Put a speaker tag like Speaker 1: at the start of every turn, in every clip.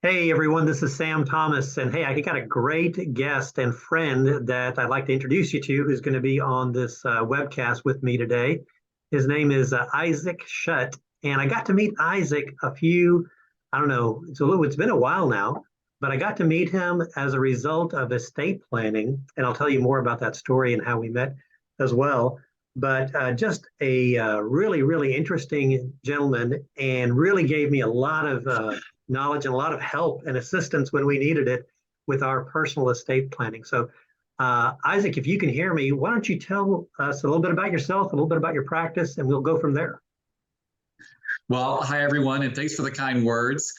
Speaker 1: Hey everyone, this is Sam Thomas, and hey, I got a great guest and friend that I'd like to introduce you to, who's going to be on this webcast with me today. His name is Isaac Shutt, and I got to meet Isaac I don't know, it's been a while now, but I got to meet him as a result of estate planning, and I'll tell you more about that story and how we met as well. But just a really interesting gentleman, and really gave me a lot of knowledge and a lot of help and assistance when we needed it with our personal estate planning. So, Isaac, if you can hear me, why don't you tell us a little bit about yourself, a little bit about your practice, and we'll go from there.
Speaker 2: Well, hi everyone, and thanks for the kind words.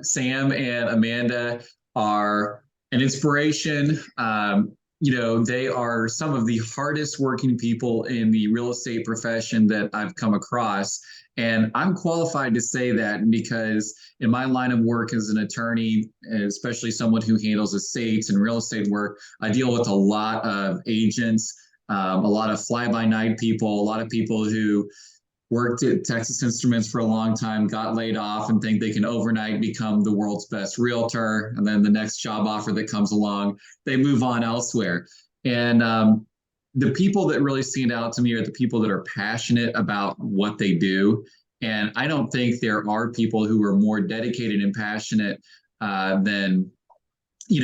Speaker 2: Sam and Amanda are an inspiration. They are some of the hardest working people in the real estate profession that I've come across. And I'm qualified to say that because in my line of work as an attorney, especially someone who handles estates and real estate work, I deal with a lot of agents, a lot of fly-by-night people, a lot of people who worked at Texas Instruments for a long time, got laid off, and think they can overnight become the world's best realtor. And then the next job offer that comes along, they move on elsewhere. And the people that really stand out to me are the people that are passionate about what they do. And I don't think there are people who are more dedicated and passionate than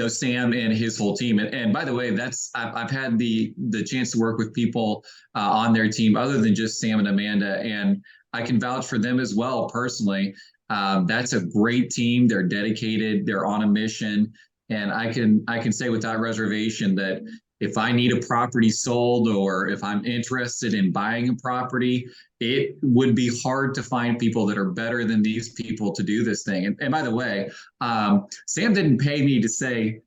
Speaker 2: Sam and his whole team. And by the way, I've had the chance to work with people on their team other than just Sam and Amanda, and I can vouch for them as well personally. That's a great team. They're dedicated. They're on a mission, and I can say without reservation that if I need a property sold or if I'm interested in buying a property, it would be hard to find people that are better than these people to do this thing. And by the way, Sam didn't pay me to say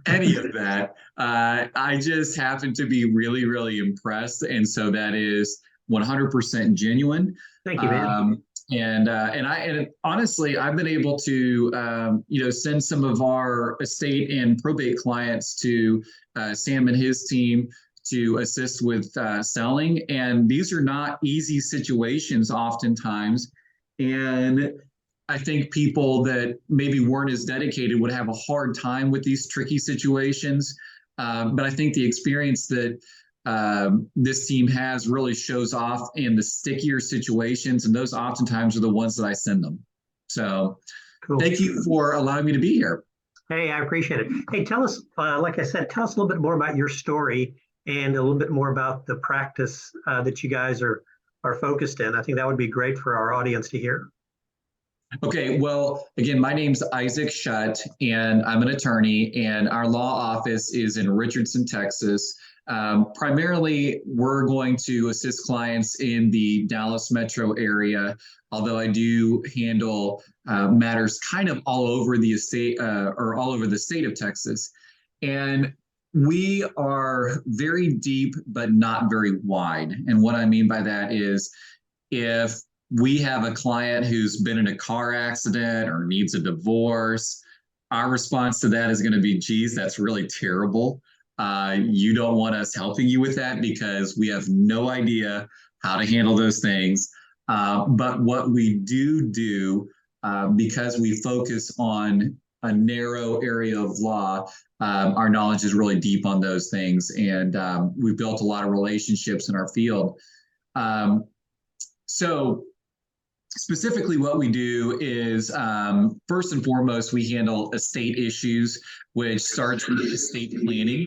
Speaker 2: any of that. I just happen to be really impressed. And so that is 100% genuine.
Speaker 1: Thank you, man.
Speaker 2: And honestly, I've been able to send some of our estate and probate clients to Sam and his team to assist with selling. And these are not easy situations oftentimes. And I think people that maybe weren't as dedicated would have a hard time with these tricky situations. But I think the experience that this team has really shows off in the stickier situations, and those oftentimes are the ones that I send them. So cool. Thank you for allowing me to be here.
Speaker 1: Hey, I appreciate it. Hey, tell us, like I said, tell us a little bit more about your story and a little bit more about the practice that you guys are focused in. I think that would be great for our audience to hear.
Speaker 2: Okay, well, again, my name's Isaac Shutt, and I'm an attorney, and our law office is in Richardson, Texas. Primarily, we're going to assist clients in the Dallas metro area, although I do handle matters kind of all over the estate or all over the state of Texas. And we are very deep, but not very wide. And what I mean by that is if we have a client who's been in a car accident or needs a divorce, our response to that is going to be, geez, that's really terrible. You don't want us helping you with that because we have no idea how to handle those things. But what we do, because we focus on a narrow area of law, our knowledge is really deep on those things. And we've built a lot of relationships in our field. So specifically what we do is, first and foremost, we handle estate issues, which starts with estate planning,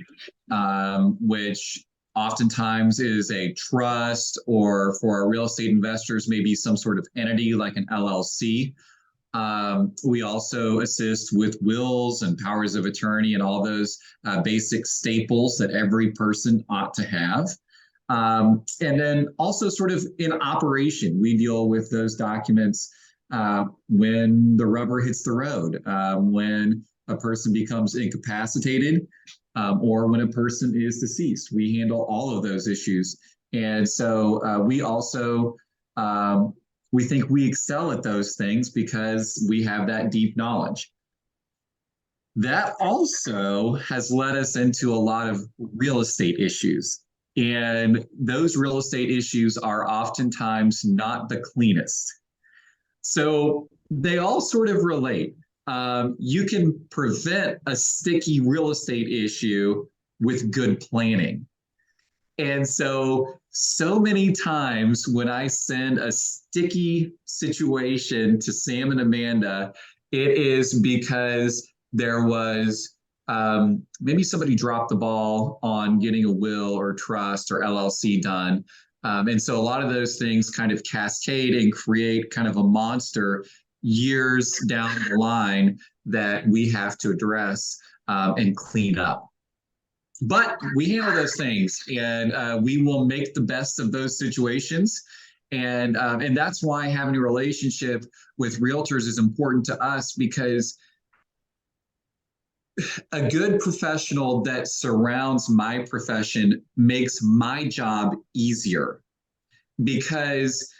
Speaker 2: which oftentimes is a trust, or for our real estate investors, maybe some sort of entity like an LLC. We also assist with wills and powers of attorney and all those basic staples that every person ought to have. And then also sort of in operation, we deal with those documents when the rubber hits the road, when a person becomes incapacitated, or when a person is deceased. We handle all of those issues. And so we also, we think we excel at those things because we have that deep knowledge. That also has led us into a lot of real estate issues. And those real estate issues are oftentimes not the cleanest. So they all sort of relate. you can prevent a sticky real estate issue with good planning. And so many times when I send a sticky situation to Sam and Amanda, it is because there was maybe somebody dropped the ball on getting a will or trust or LLC done. And so a lot of those things kind of cascade and create kind of a monster years down the line that we have to address and clean up. But we handle those things, and we will make the best of those situations. And that's why having a relationship with realtors is important to us, because a good professional that surrounds my profession makes my job easier. Because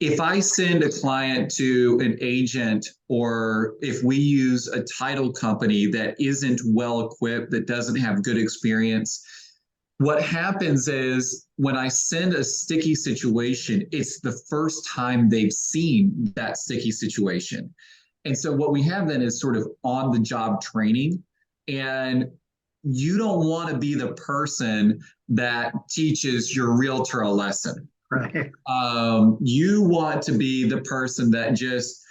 Speaker 2: if I send a client to an agent, or if we use a title company that isn't well equipped, that doesn't have good experience, what happens is when I send a sticky situation, it's the first time they've seen that sticky situation. And so what we have then is sort of on the job training. And you don't want to be the person that teaches your realtor a lesson.
Speaker 1: Right.
Speaker 2: You want to be the person that just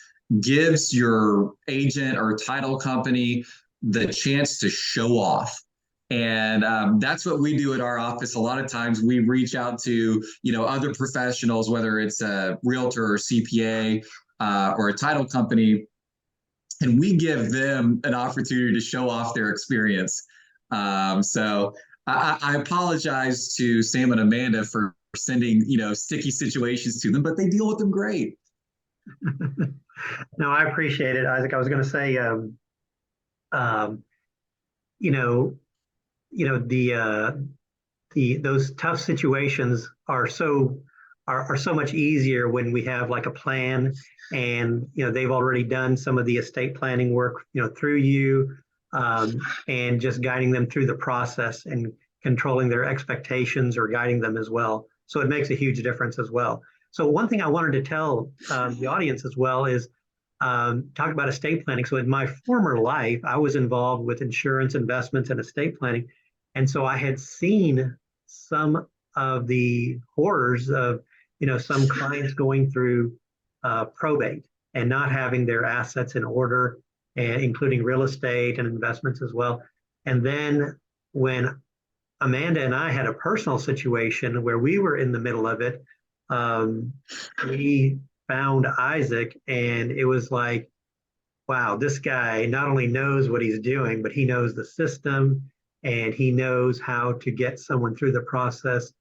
Speaker 2: gives your agent or title company the chance to show off. And that's what we do at our office. A lot of times we reach out to, other professionals, whether it's a realtor or CPA or a title company, and we give them an opportunity to show off their experience. So I apologize to Sam and Amanda for sending, sticky situations to them, but they deal with them great.
Speaker 1: No, I appreciate it, Isaac. I was going to say, those tough situations are so much easier when we have like a plan, and they've already done some of the estate planning work through you, and just guiding them through the process and controlling their expectations or guiding them as well. So it makes a huge difference as well. So one thing I wanted to tell the audience as well is talk about estate planning. So in my former life, I was involved with insurance, investments, and estate planning. And so I had seen some of the horrors of, some clients going through probate and not having their assets in order, and including real estate and investments as well. And then when Amanda and I had a personal situation where we were in the middle of it, we found Isaac, and it was like, wow, this guy not only knows what he's doing, but he knows the system, and he knows how to get someone through the process,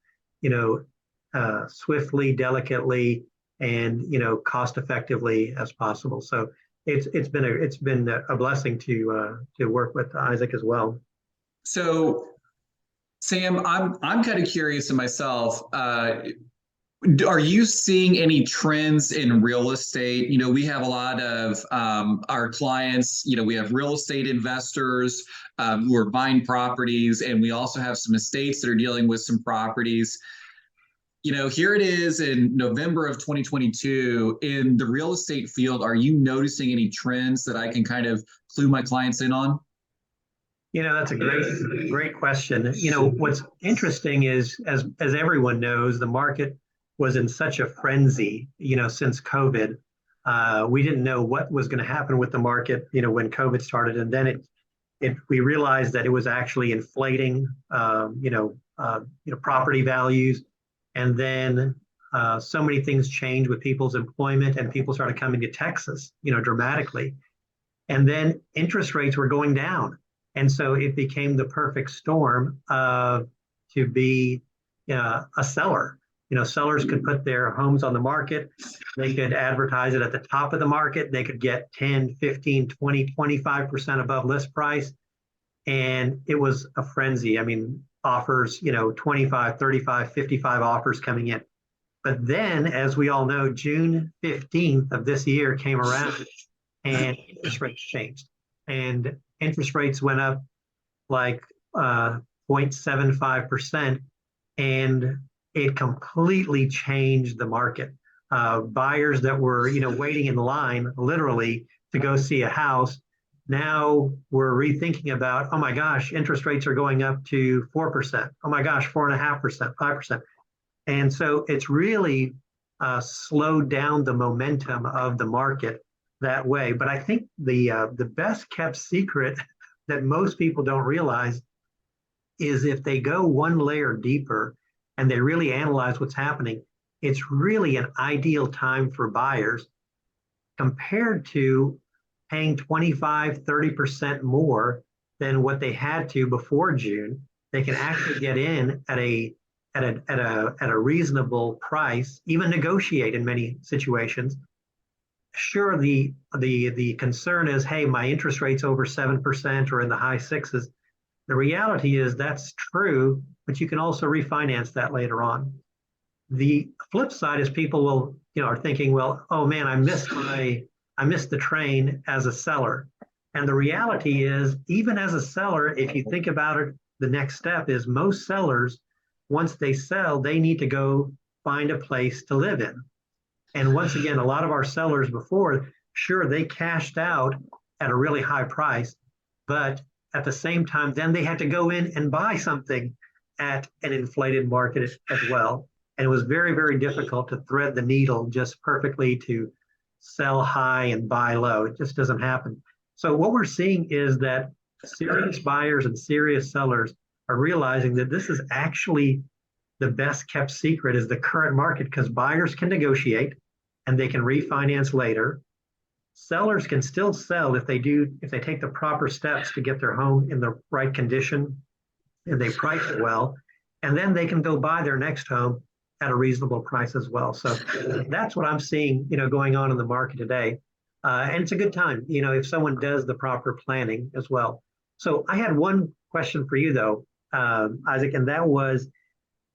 Speaker 1: swiftly, delicately, and cost effectively as possible. So it's been a blessing to work with Isaac as well.
Speaker 2: So, Sam, I'm kind of curious to myself. Are you seeing any trends in real estate? We have a lot of our clients, we have real estate investors who are buying properties, and we also have some estates that are dealing with some properties. Here it is in November of 2022. In the real estate field, are you noticing any trends that I can kind of clue my clients in on?
Speaker 1: That's a great question. What's interesting is, as everyone knows, the market was in such a frenzy, since COVID. We didn't know what was going to happen with the market, when COVID started, and then we realized that it was actually inflating, property values, and then so many things changed with people's employment, and people started coming to Texas, dramatically, and then interest rates were going down, and so it became the perfect storm to be a seller. Sellers could put their homes on the market. They could advertise it at the top of the market. They could get 10, 15, 20, 25% above list price. And it was a frenzy. I mean, offers, 25, 35, 55 offers coming in. But then, as we all know, June 15th of this year came around, and interest rates changed. And interest rates went up like 0.75%. And it completely changed the market. Buyers that were, waiting in line literally to go see a house. Now we're rethinking about, oh my gosh, interest rates are going up to 4%. Oh my gosh, 4.5%, 5%. And so it's really slowed down the momentum of the market that way. But I think the best kept secret that most people don't realize is if they go one layer deeper and they really analyze what's happening, it's really an ideal time for buyers compared to paying 25, 30% more than what they had to before June. They can actually get in at a reasonable price, even negotiate in many situations. Sure, the concern is, hey, my interest rate's over 7% or in the high sixes. The reality is that's true, but you can also refinance that later on. The flip side is people will, are thinking, well, oh man, I missed the train as a seller. And the reality is, even as a seller, if you think about it, the next step is most sellers, once they sell, they need to go find a place to live in. And once again, a lot of our sellers before, sure, they cashed out at a really high price, but at the same time, then they had to go in and buy something at an inflated market as well. And it was very, very difficult to thread the needle just perfectly to sell high and buy low. It just doesn't happen. So what we're seeing is that serious buyers and serious sellers are realizing that this is actually the best kept secret is the current market, because buyers can negotiate and they can refinance later. Sellers can still sell if they take the proper steps to get their home in the right condition and they price it well, and then they can go buy their next home at a reasonable price as well. So that's what I'm seeing, going on in the market today. And it's a good time, if someone does the proper planning as well. So I had one question for you though, Isaac, and that was,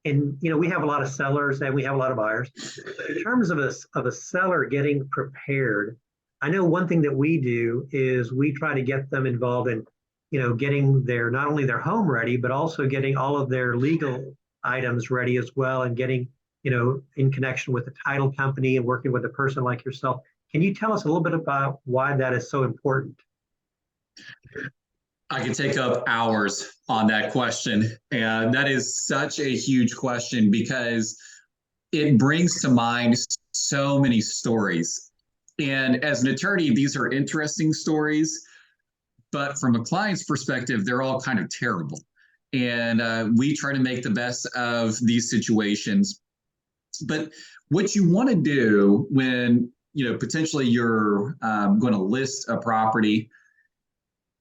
Speaker 1: we have a lot of sellers and we have a lot of buyers. In terms of a seller getting prepared, I know one thing that we do is we try to get them involved in, getting not only their home ready, but also getting all of their legal items ready as well, and getting, in connection with the title company and working with a person like yourself. Can you tell us a little bit about why that is so important?
Speaker 2: I could take up hours on that question. And that is such a huge question because it brings to mind so many stories. And as an attorney, these are interesting stories, but from a client's perspective, they're all kind of terrible. And we try to make the best of these situations. But what you want to do when, potentially you're going to list a property,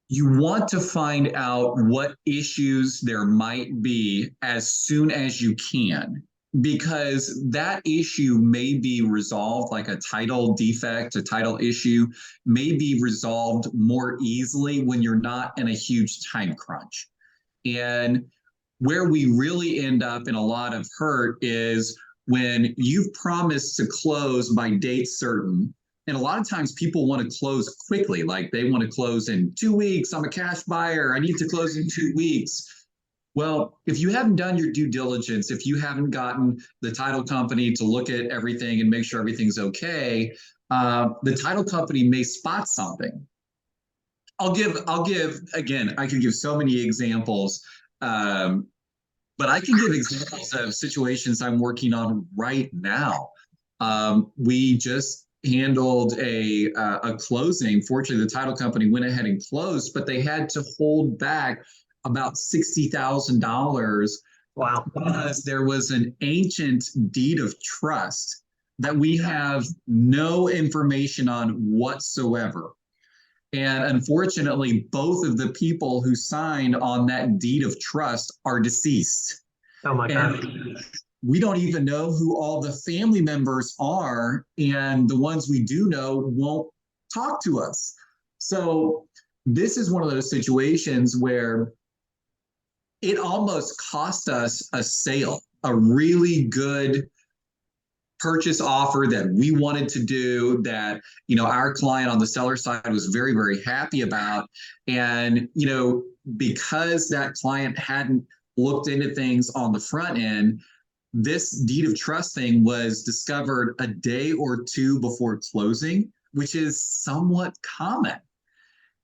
Speaker 2: you want to find out what issues there might be as soon as you can, because that issue may be resolved, like a title defect, a title issue may be resolved more easily when you're not in a huge time crunch. And where we really end up in a lot of hurt is when you've promised to close by date certain. And a lot of times people want to close quickly, like they want to close in 2 weeks. I'm a cash buyer. I need to close in 2 weeks. Well, if you haven't done your due diligence, if you haven't gotten the title company to look at everything and make sure everything's okay, the title company may spot something. I'll give again, I can give so many examples, but I can give examples of situations I'm working on right now. We just handled a closing. Fortunately, the title company went ahead and closed, but they had to hold back about $60,000.
Speaker 1: Wow.
Speaker 2: Because there was an ancient deed of trust that we have no information on whatsoever. And unfortunately, both of the people who signed on that deed of trust are deceased.
Speaker 1: Oh my God.
Speaker 2: We don't even know who all the family members are, and the ones we do know won't talk to us. So this is one of those situations where it almost cost us a sale, a really good purchase offer that we wanted to do, that, our client on the seller side was very, very happy about. And, because that client hadn't looked into things on the front end, this deed of trust thing was discovered a day or two before closing, which is somewhat common.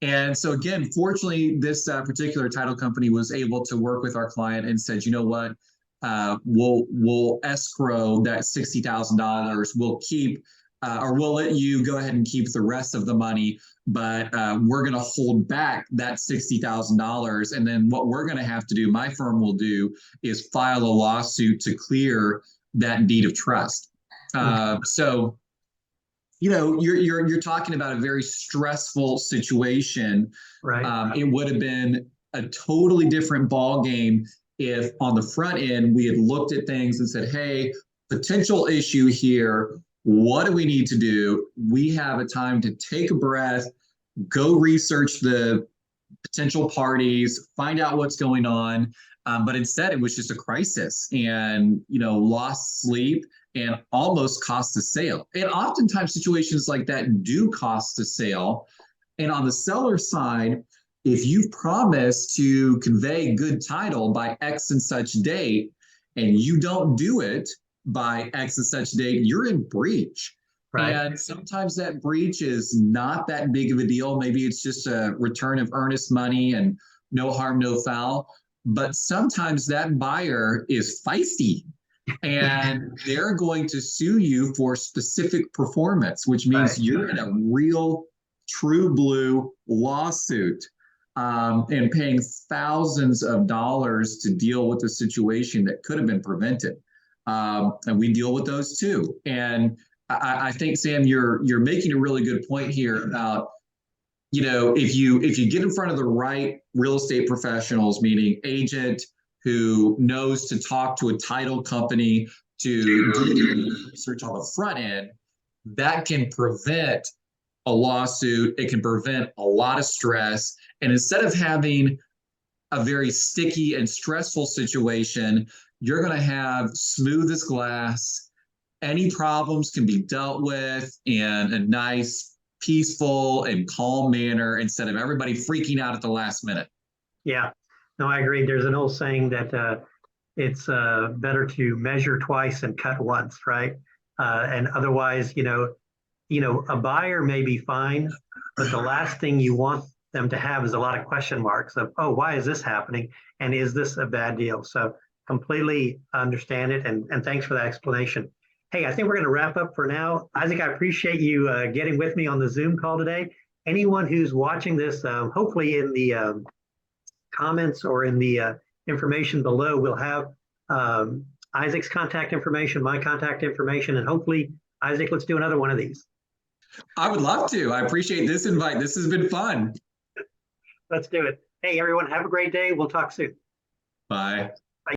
Speaker 2: And so again, fortunately, this particular title company was able to work with our client and said, you know what, we'll escrow that $60,000. We'll keep, or we'll let you go ahead and keep the rest of the money, but we're going to hold back that $60,000. And then what we're going to have to do, my firm will do, is file a lawsuit to clear that deed of trust. So, you know, you're talking about a very stressful situation.
Speaker 1: Right.
Speaker 2: It would have been a totally different ball game if on the front end we had looked at things and said, hey, potential issue here. What do we need to do? We have a time to take a breath, go research the potential parties, find out what's going on. But instead, it was just a crisis and, you know, lost sleep and almost cost the sale. And oftentimes situations like that do cost the sale. And on the seller side, if you've promised to convey good title by X and such date, and you don't do it by X and such date, you're in breach.
Speaker 1: Right.
Speaker 2: And sometimes that breach is not that big of a deal. Maybe it's just a return of earnest money and no harm, no foul. But sometimes that buyer is feisty and they're going to sue you for specific performance, which means you're in a real true blue lawsuit and paying thousands of dollars to deal with a situation that could have been prevented. And we deal with those too. And I think, Sam, you're making a really good point here about, you know, if you get in front of the right real estate professionals, meaning agent who knows to talk to a title company to do research on the front end, that can prevent a lawsuit. It can prevent a lot of stress. And instead of having a very sticky and stressful situation, you're going to have smooth as glass. Any problems can be dealt with in a nice, peaceful and calm manner instead of everybody freaking out at the last minute.
Speaker 1: Yeah, no, I agree. There's an old saying that it's better to measure twice and cut once, right? And otherwise, you know, a buyer may be fine, but the last thing you want them to have is a lot of question marks of, oh, why is this happening? And is this a bad deal? So completely understand it. And thanks for that explanation. Hey, I think we're going to wrap up for now. Isaac, I appreciate you getting with me on the Zoom call today. Anyone who's watching this, hopefully in the comments or in the information below, we'll have Isaac's contact information, my contact information, and hopefully, Isaac, let's do another one of these.
Speaker 2: I would love to. I appreciate this invite. This has been fun.
Speaker 1: Let's do it. Hey, everyone, have a great day. We'll talk soon.
Speaker 2: Bye.